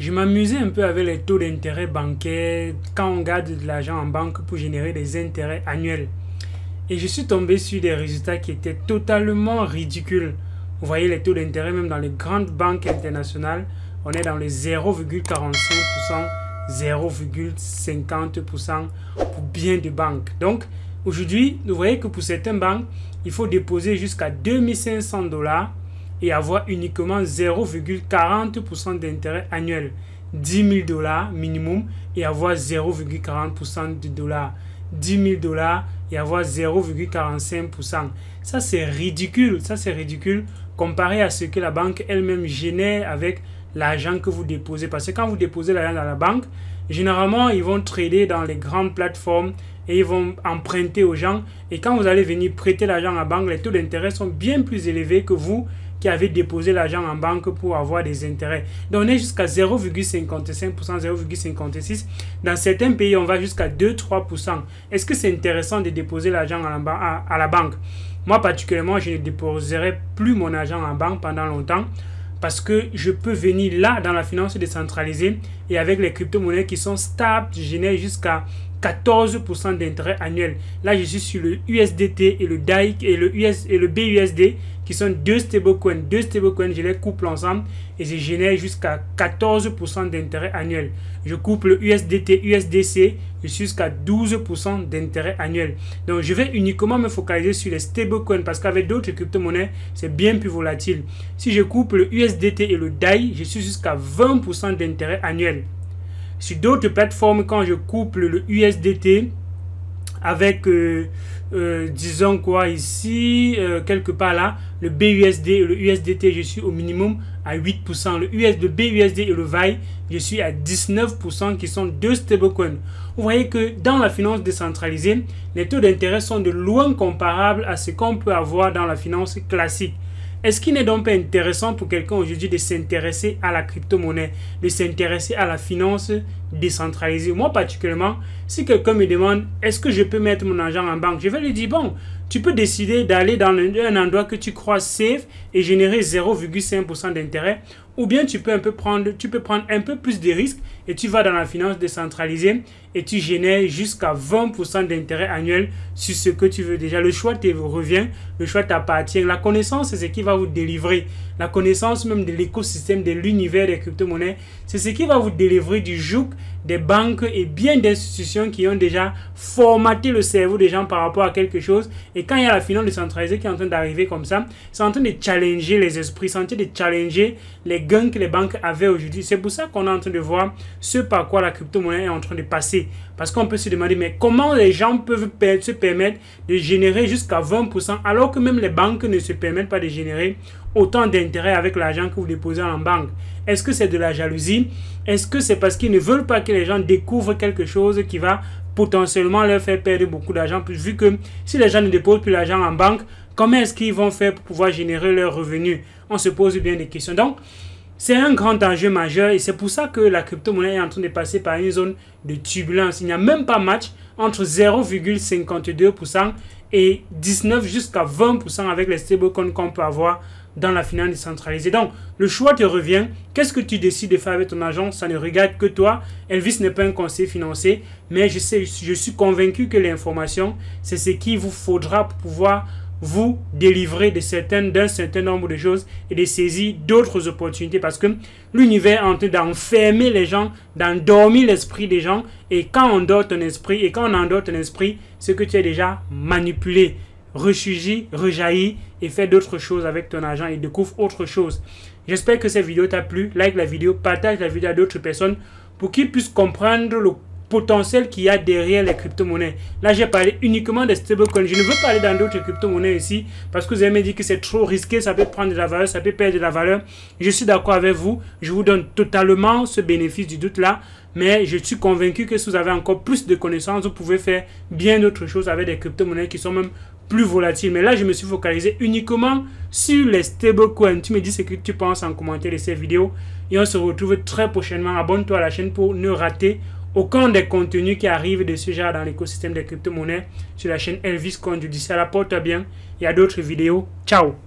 Je m'amusais un peu avec les taux d'intérêt bancaires quand on garde de l'argent en banque pour générer des intérêts annuels. Et je suis tombé sur des résultats qui étaient totalement ridicules. Vous voyez les taux d'intérêt même dans les grandes banques internationales, on est dans les 0,45%, 0,50% pour bien de banques. Donc aujourd'hui, vous voyez que pour certaines banques, il faut déposer jusqu'à 2500 $ et avoir uniquement 0,40% d'intérêt annuel. 10 000 $ minimum et avoir 0,40% de dollars. 10 000 $ et avoir 0,45%. Ça c'est ridicule, comparé à ce que la banque elle-même génère avec l'argent que vous déposez. Parce que quand vous déposez l'argent dans la banque, généralement ils vont trader dans les grandes plateformes et ils vont emprunter aux gens. Et quand vous allez venir prêter l'argent à la banque, les taux d'intérêt sont bien plus élevés que vous qui avez déposé l'argent en banque pour avoir des intérêts. Donc on est jusqu'à 0,55%, 0,56%. Dans certains pays, on va jusqu'à 2-3%. Est-ce que c'est intéressant de déposer l'argent à la banque? Moi particulièrement, je ne déposerai plus mon argent en banque pendant longtemps parce que je peux venir là dans la finance décentralisée et avec les crypto-monnaies qui sont stables, je génère jusqu'à 14% d'intérêt annuel. Là, je suis sur le USDT et le DAI et le BUSD qui sont deux stablecoins. Deux stablecoins, je les couple ensemble et je génère jusqu'à 14% d'intérêt annuel. Je couple le USDT, USDC, je suis jusqu'à 12% d'intérêt annuel. Donc, je vais uniquement me focaliser sur les stablecoins parce qu'avec d'autres crypto-monnaies, c'est bien plus volatile. Si je couple le USDT et le DAI, je suis jusqu'à 20% d'intérêt annuel. Sur d'autres plateformes, quand je couple le USDT avec, disons quoi ici, quelque part là, le BUSD et le USDT, je suis au minimum à 8%. Le BUSD et le VAI, je suis à 19% qui sont deux stablecoins. Vous voyez que dans la finance décentralisée, les taux d'intérêt sont de loin comparables à ce qu'on peut avoir dans la finance classique. Est-ce qu'il n'est donc pas intéressant pour quelqu'un aujourd'hui de s'intéresser à la crypto-monnaie, de s'intéresser à la finance décentralisée? Moi particulièrement, si quelqu'un me demande est-ce que je peux mettre mon argent en banque, je vais lui dire bon, tu peux décider d'aller dans un endroit que tu crois safe et générer 0,5% d'intérêt, ou bien tu peux prendre un peu plus de risques et tu vas dans la finance décentralisée et tu génères jusqu'à 20% d'intérêt annuel sur ce que tu veux déjà. Le choix te revient, le choix t'appartient. La connaissance, c'est ce qui va vous délivrer. La connaissance même de l'écosystème, de l'univers des crypto-monnaies, c'est ce qui va vous délivrer du joug des banques et bien d'institutions qui ont déjà formaté le cerveau des gens par rapport à quelque chose. Et quand il y a la finance décentralisée qui est en train d'arriver comme ça, c'est en train de challenger les esprits, c'est en train de challenger les gains que les banques avaient aujourd'hui. C'est pour ça qu'on est en train de voir ce par quoi la crypto-monnaie est en train de passer. Parce qu'on peut se demander, mais comment les gens peuvent se permettre de générer jusqu'à 20% alors que même les banques ne se permettent pas de générer autant d'intérêt avec l'argent que vous déposez en banque? Est-ce que c'est de la jalousie? Est-ce que c'est parce qu'ils ne veulent pas que les gens découvrent quelque chose qui va potentiellement leur faire perdre beaucoup d'argent? Vu que si les gens ne déposent plus l'argent en banque, comment est-ce qu'ils vont faire pour pouvoir générer leurs revenus? On se pose bien des questions. Donc, c'est un grand enjeu majeur et c'est pour ça que la crypto-monnaie est en train de passer par une zone de turbulence. Il n'y a même pas match entre 0,52% et 19 jusqu'à 20% avec les stablecoins qu'on peut avoir dans la finance décentralisée. Donc, le choix te revient. Qu'est-ce que tu décides de faire avec ton argent? Ça ne regarde que toi. Elvis n'est pas un conseiller financier, mais je suis convaincu que l'information, c'est ce qu'il vous faudra pour pouvoir vous délivrer d'un certain nombre de choses et de saisir d'autres opportunités parce que l'univers est en train d'enfermer les gens, d'endormir l'esprit des gens et quand on endort ton esprit, c'est que tu es déjà manipulé. Ressurgis, rejaillis et fais d'autres choses avec ton argent et découvre autre chose. J'espère que cette vidéo t'a plu. Like la vidéo, partage la vidéo à d'autres personnes pour qu'ils puissent comprendre le potentiel qu'il y a derrière les crypto-monnaies. Là, j'ai parlé uniquement des stablecoins. Je ne veux pas aller dans d'autres crypto-monnaies ici parce que vous avez me dit que c'est trop risqué, ça peut prendre de la valeur, ça peut perdre de la valeur. Je suis d'accord avec vous. Je vous donne totalement ce bénéfice du doute là. Mais je suis convaincu que si vous avez encore plus de connaissances, vous pouvez faire bien d'autres choses avec des crypto-monnaies qui sont même plus volatiles. Mais là, je me suis focalisé uniquement sur les stablecoins. Tu me dis ce que tu penses en commentaire de cette vidéo. Et on se retrouve très prochainement. Abonne-toi à la chaîne pour ne rater aucun des contenus qui arrivent de ce genre dans l'écosystème des crypto-monnaies sur la chaîne Elvis Coin. D'ici à la porte bien. Il y a d'autres vidéos. Ciao!